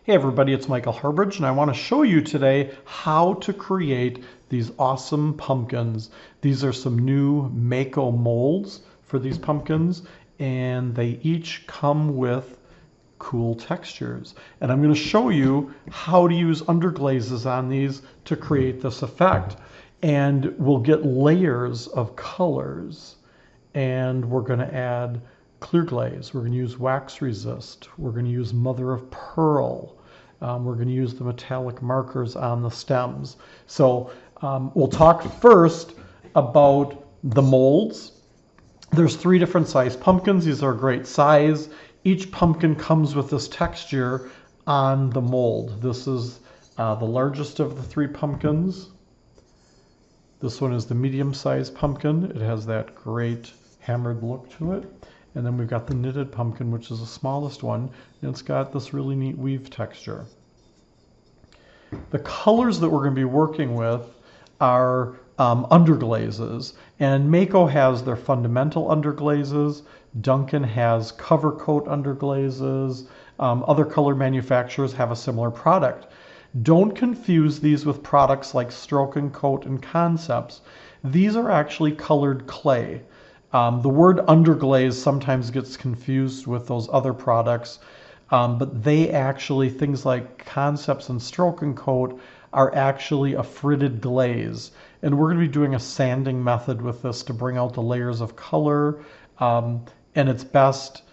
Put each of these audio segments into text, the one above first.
Hey everybody, it's Michael Harbridge, and I want to show you today how to create these awesome pumpkins. These are some new Mako molds for these pumpkins, and they each come with cool textures. And I'm going to show you how to use underglazes on these to create this effect. And we'll get layers of colors, and we're going to add clear glaze. We're going to use wax resist. We're going to use mother of pearl. We're going to use the metallic markers on the stems. So we'll talk first about the molds. There's 3 different size pumpkins. These are a great size. Each pumpkin comes with this texture on the mold. This is the largest of the 3 pumpkins. This one is the medium-sized pumpkin. It has that great hammered look to it. And then we've got the knitted pumpkin, which is the smallest one, and it's got this really neat weave texture. The colors that we're going to be working with are underglazes, and Mako has their fundamental underglazes. Duncan has cover coat underglazes. Other color manufacturers have a similar product. Don't confuse these with products like Stroke and Coat and Concepts. These are actually colored clay. The word underglaze sometimes gets confused with those other products, but they actually, things like Concepts and Stroke and Coat, are actually a fritted glaze. And we're going to be doing a sanding method with this to bring out the layers of color. And it's best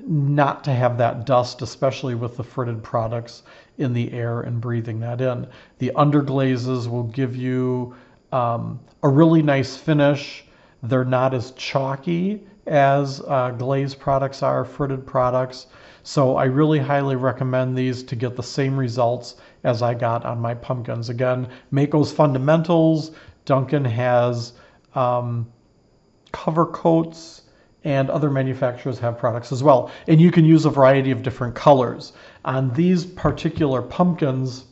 not to have that dust, especially with the fritted products, in the air and breathing that in. The underglazes will give you a really nice finish. They're not as chalky as glaze products are, fritted products. So I really highly recommend these to get the same results as I got on my pumpkins. Again, Mako's fundamentals. Duncan has cover coats, and other manufacturers have products as well. And you can use a variety of different colors. On these particular pumpkins,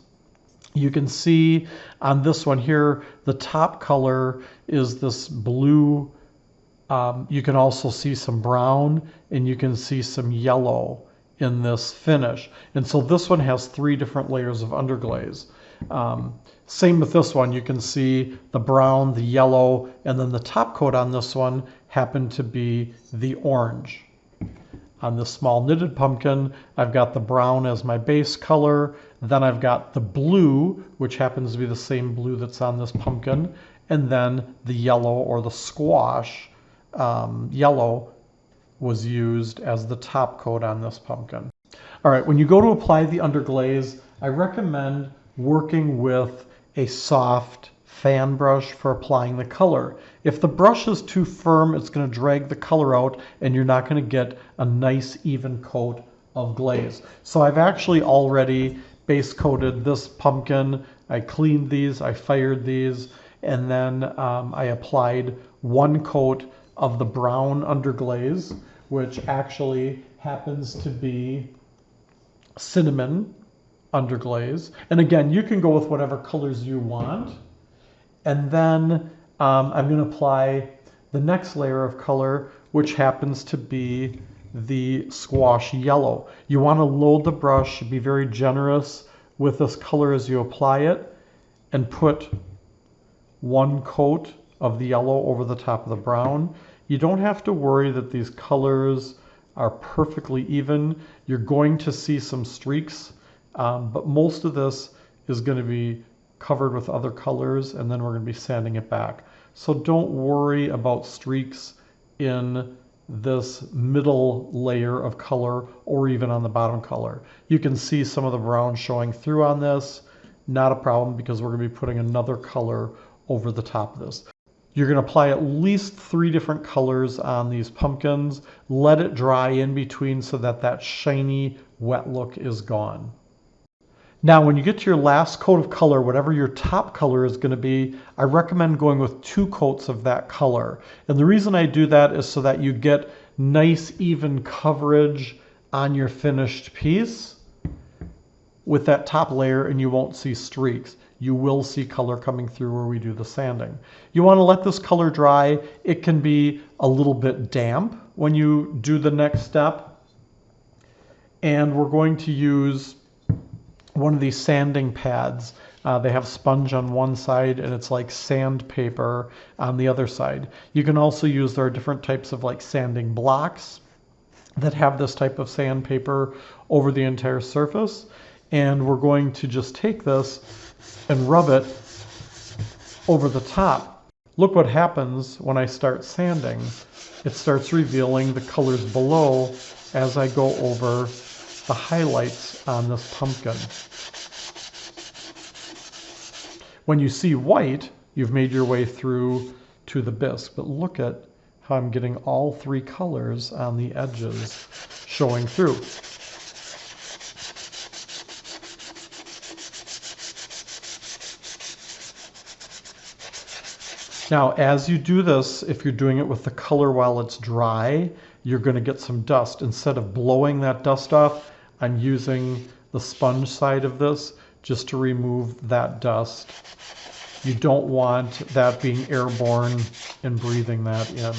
you can see on this one here, the top color is this blue. You can also see some brown, and you can see some yellow in this finish. And so this one has 3 different layers of underglaze. Same with this one. You can see the brown, the yellow, and then the top coat on this one happened to be the orange. On this small knitted pumpkin, I've got the brown as my base color. Then I've got the blue, which happens to be the same blue that's on this pumpkin. And then the yellow, or the squash yellow, was used as the top coat on this pumpkin. All right, when you go to apply the underglaze, I recommend working with a soft fan brush for applying the color. If the brush is too firm, it's going to drag the color out, and you're not going to get a nice even coat of glaze. So I've actually already base coated this pumpkin. I cleaned these, I fired these, and then I applied 1 coat of the brown underglaze, which actually happens to be cinnamon underglaze. And again, you can go with whatever colors you want. And then I'm going to apply the next layer of color, which happens to be the squash yellow. You want to load the brush, be very generous with this color as you apply it, and put 1 coat of the yellow over the top of the brown. You don't have to worry that these colors are perfectly even. You're going to see some streaks, but most of this is going to be covered with other colors, and then we're going to be sanding it back. So don't worry about streaks in this middle layer of color, or even on the bottom color. You can see some of the brown showing through on this. Not a problem, because we're going to be putting another color over the top of this. You're going to apply at least 3 different colors on these pumpkins. Let it dry in between so that that shiny, wet look is gone. Now, when you get to your last coat of color, whatever your top color is going to be, I recommend going with 2 coats of that color. And the reason I do that is so that you get nice, even coverage on your finished piece with that top layer, and you won't see streaks. You will see color coming through where we do the sanding. You want to let this color dry. It can be a little bit damp when you do the next step. And we're going to use one of these sanding pads. They have sponge on one side and it's like sandpaper on the other side. You can also use, there are different types of like sanding blocks that have this type of sandpaper over the entire surface. And we're going to just take this and rub it over the top. Look what happens when I start sanding. It starts revealing the colors below as I go over the highlights on this pumpkin. When you see white, you've made your way through to the bisque, but look at how I'm getting all three colors on the edges showing through. Now, as you do this, if you're doing it with the color while it's dry, you're going to get some dust. Instead of blowing that dust off, I'm using the sponge side of this just to remove that dust. You don't want that being airborne and breathing that in.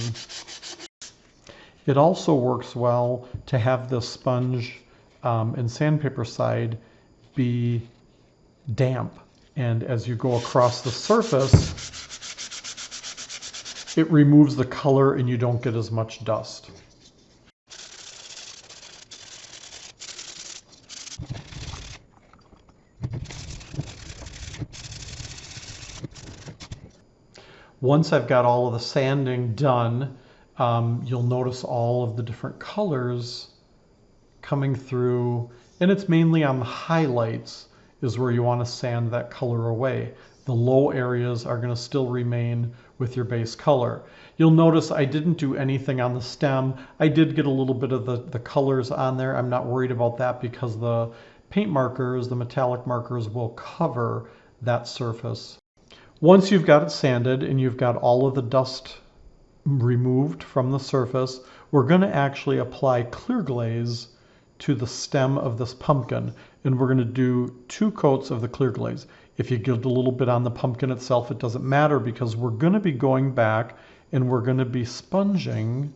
It also works well to have the sponge and sandpaper side be damp. And as you go across the surface, it removes the color and you don't get as much dust. Once I've got all of the sanding done, you'll notice all of the different colors coming through, and it's mainly on the highlights is where you want to sand that color away. The low areas are going to still remain with your base color. You'll notice I didn't do anything on the stem. I did get a little bit of the colors on there. I'm not worried about that because the paint markers, the metallic markers, will cover that surface. Once you've got it sanded and you've got all of the dust removed from the surface, we're going to actually apply clear glaze to the stem of this pumpkin, and we're going to do 2 coats of the clear glaze. If you get a little bit on the pumpkin itself, it doesn't matter because we're going to be going back and we're going to be sponging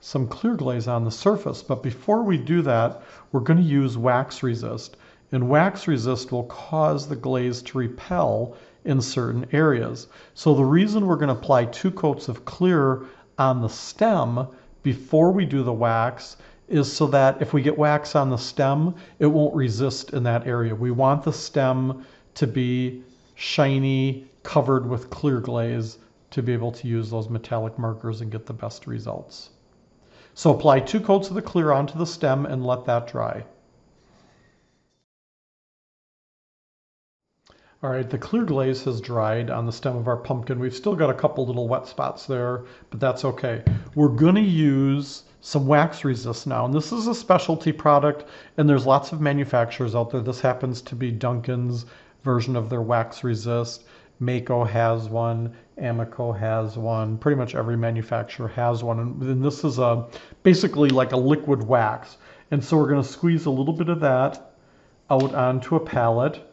some clear glaze on the surface. But before we do that, we're going to use wax resist, and wax resist will cause the glaze to repel in certain areas. So the reason we're going to apply 2 coats of clear on the stem before we do the wax is so that if we get wax on the stem, it won't resist in that area. We want the stem to be shiny, covered with clear glaze to be able to use those metallic markers and get the best results. So apply 2 coats of the clear onto the stem and let that dry. All right, the clear glaze has dried on the stem of our pumpkin. We've still got a couple little wet spots there, but that's okay. We're going to use some wax resist now, and this is a specialty product, and there's lots of manufacturers out there. This happens to be Dunkin's version of their wax resist. Mako has one, Amico has one, pretty much every manufacturer has one, and this is basically like a liquid wax. And so we're going to squeeze a little bit of that out onto a palette.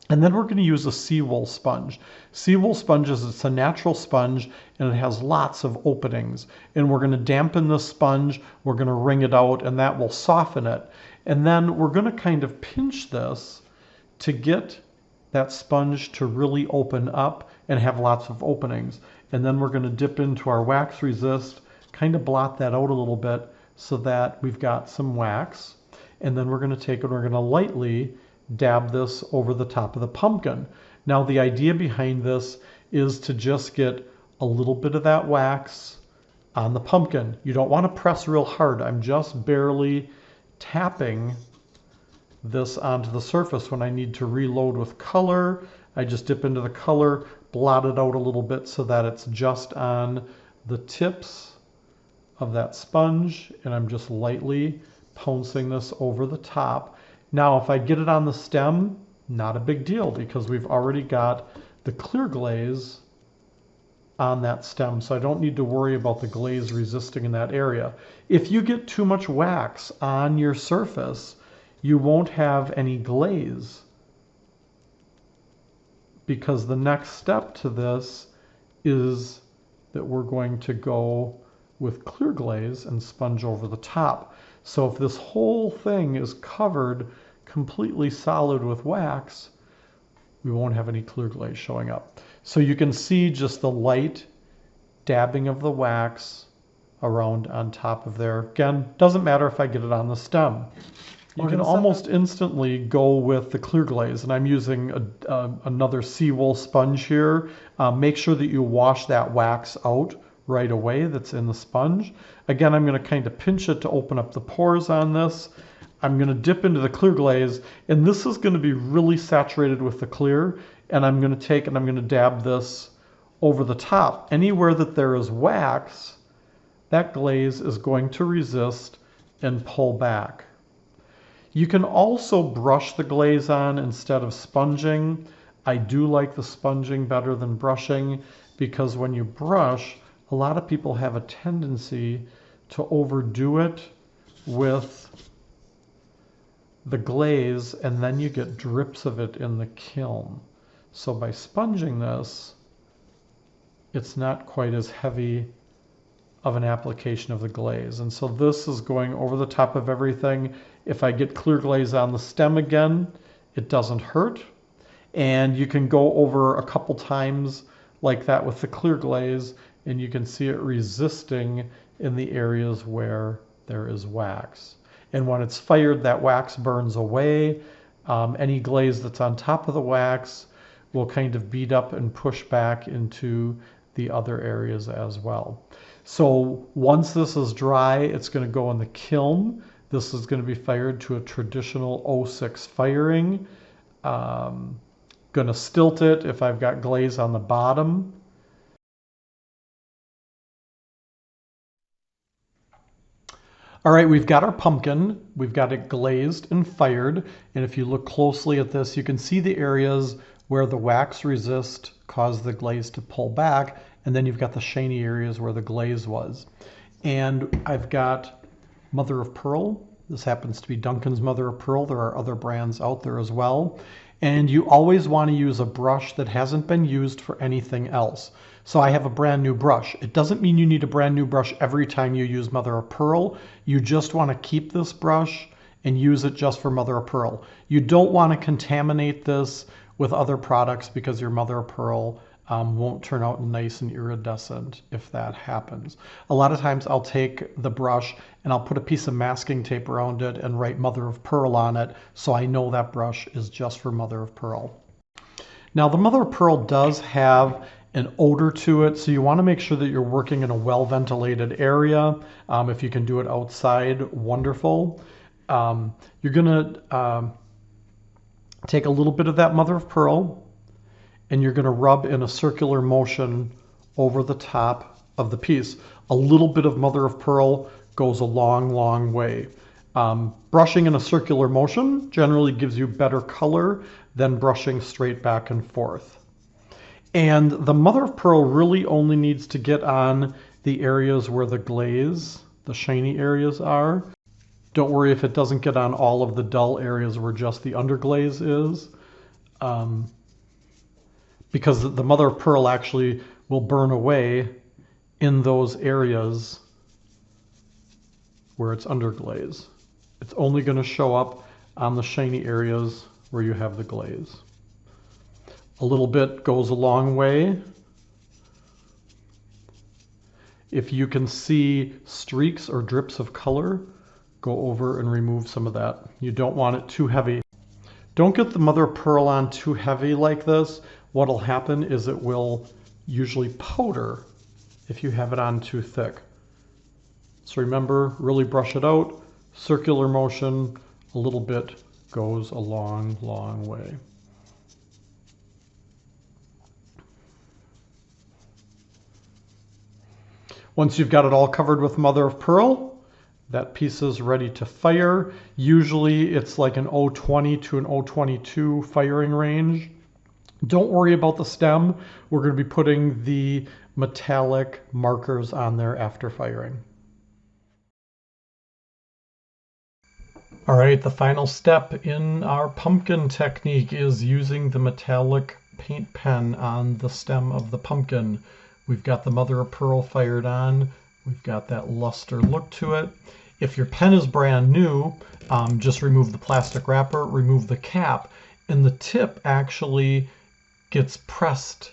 And then we're going to use a seawool sponge. Seawool sponge it's a natural sponge and it has lots of openings. And we're going to dampen the sponge, we're going to wring it out, and that will soften it. And then we're going to kind of pinch this to get that sponge to really open up and have lots of openings. And then we're going to dip into our wax resist, kind of blot that out a little bit so that we've got some wax. And then we're going to take it and we're going to lightly dab this over the top of the pumpkin. Now the idea behind this is to just get a little bit of that wax on the pumpkin. You don't want to press real hard. I'm just barely tapping this onto the surface. When I need to reload with color, I just dip into the color, blot it out a little bit so that it's just on the tips of that sponge, and I'm just lightly pouncing this over the top. Now, if I get it on the stem, not a big deal because we've already got the clear glaze on that stem, so I don't need to worry about the glaze resisting in that area. If you get too much wax on your surface, you won't have any glaze because the next step to this is that we're going to go with clear glaze and sponge over the top. So if this whole thing is covered completely solid with wax, we won't have any clear glaze showing up. So you can see just the light dabbing of the wax around on top of there. Again, doesn't matter if I get it on the stem. You can almost instantly go with the clear glaze, and I'm using another seawool sponge here. Make sure that you wash that wax out right away that's in the sponge. Again, I'm going to kind of pinch it to open up the pores on this. I'm going to dip into the clear glaze, and this is going to be really saturated with the clear, and I'm going to take and I'm going to dab this over the top. Anywhere that there is wax, that glaze is going to resist and pull back. You can also brush the glaze on instead of sponging. I do like the sponging better than brushing, because when you brush, a lot of people have a tendency to overdo it with the glaze, and then you get drips of it in the kiln. So by sponging this, it's not quite as heavy of an application of the glaze. And so this is going over the top of everything. If I get clear glaze on the stem again, it doesn't hurt. And you can go over a couple times like that with the clear glaze, and you can see it resisting in the areas where there is wax. And when it's fired, that wax burns away. Any glaze that's on top of the wax will kind of beat up and push back into the other areas as well. So once this is dry, it's going to go in the kiln. This is going to be fired to a traditional 06 firing. Going to stilt it if I've got glaze on the bottom. All right, we've got our pumpkin. We've got it glazed and fired. And if you look closely at this, you can see the areas where the wax resist caused the glaze to pull back. And then you've got the shiny areas where the glaze was. And I've got mother of pearl. This happens to be Duncan's mother of pearl. There are other brands out there as well. And you always want to use a brush that hasn't been used for anything else. So I have a brand new brush. It doesn't mean you need a brand new brush every time you use mother of pearl. You just want to keep this brush and use it just for mother of pearl. You don't want to contaminate this with other products, because your mother of pearl won't turn out nice and iridescent if that happens. A lot of times I'll take the brush and I'll put a piece of masking tape around it and write mother of pearl on it, so I know that brush is just for mother of pearl. Now the mother of pearl does have an odor to it, so you want to make sure that you're working in a well-ventilated area. If you can do it outside, wonderful. You're gonna take a little bit of that mother of pearl, and you're going to rub in a circular motion over the top of the piece. A little bit of mother of pearl goes a long, long way. Brushing in a circular motion generally gives you better color than brushing straight back and forth. And the mother of pearl really only needs to get on the areas where the glaze, the shiny areas are. Don't worry if it doesn't get on all of the dull areas where just the underglaze is. Because the mother of pearl actually will burn away in those areas where it's underglaze. It's only going to show up on the shiny areas where you have the glaze. A little bit goes a long way. If you can see streaks or drips of color, go over and remove some of that. You don't want it too heavy. Don't get the mother of pearl on too heavy like this. What'll happen is it will usually powder if you have it on too thick. So remember, really brush it out. Circular motion, a little bit goes a long, long way. Once you've got it all covered with mother of pearl, that piece is ready to fire. Usually it's like an 020 to an 022 firing range. Don't worry about the stem. We're going to be putting the metallic markers on there after firing. All right, the final step in our pumpkin technique is using the metallic paint pen on the stem of the pumpkin. We've got the mother of pearl fired on. We've got that luster look to it. If your pen is brand new, just remove the plastic wrapper, remove the cap, and the tip actually gets pressed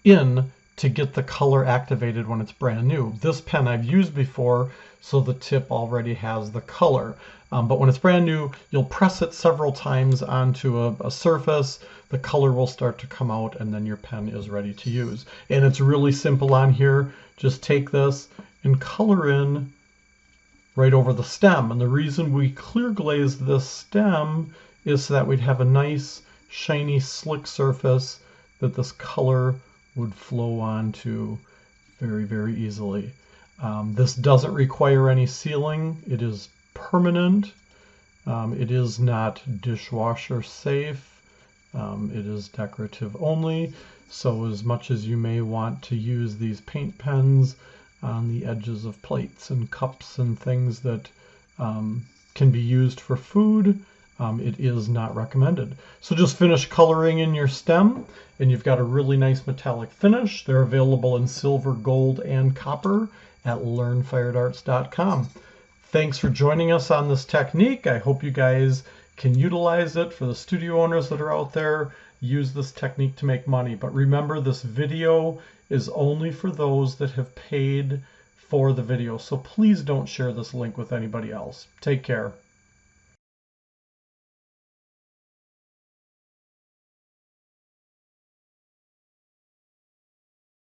in to get the color activated when it's brand new. This pen I've used before, so the tip already has the color. But when it's brand new, you'll press it several times onto a surface, the color will start to come out, and then your pen is ready to use. And it's really simple on here. Just take this and color in right over the stem. And the reason we clear glazed this stem is so that we'd have a nice, shiny, slick surface that this color would flow onto very, very easily. This doesn't require any sealing. It is permanent. It is not dishwasher safe. It is decorative only. So as much as you may want to use these paint pens on the edges of plates and cups and things that can be used for food, it is not recommended. So just finish coloring in your stem and you've got a really nice metallic finish. They're available in silver, gold, and copper at learnfiredarts.com. Thanks for joining us on this technique. I hope you guys can utilize it. For the studio owners that are out there, use this technique to make money. But remember, this video is only for those that have paid for the video. So please don't share this link with anybody else. Take care.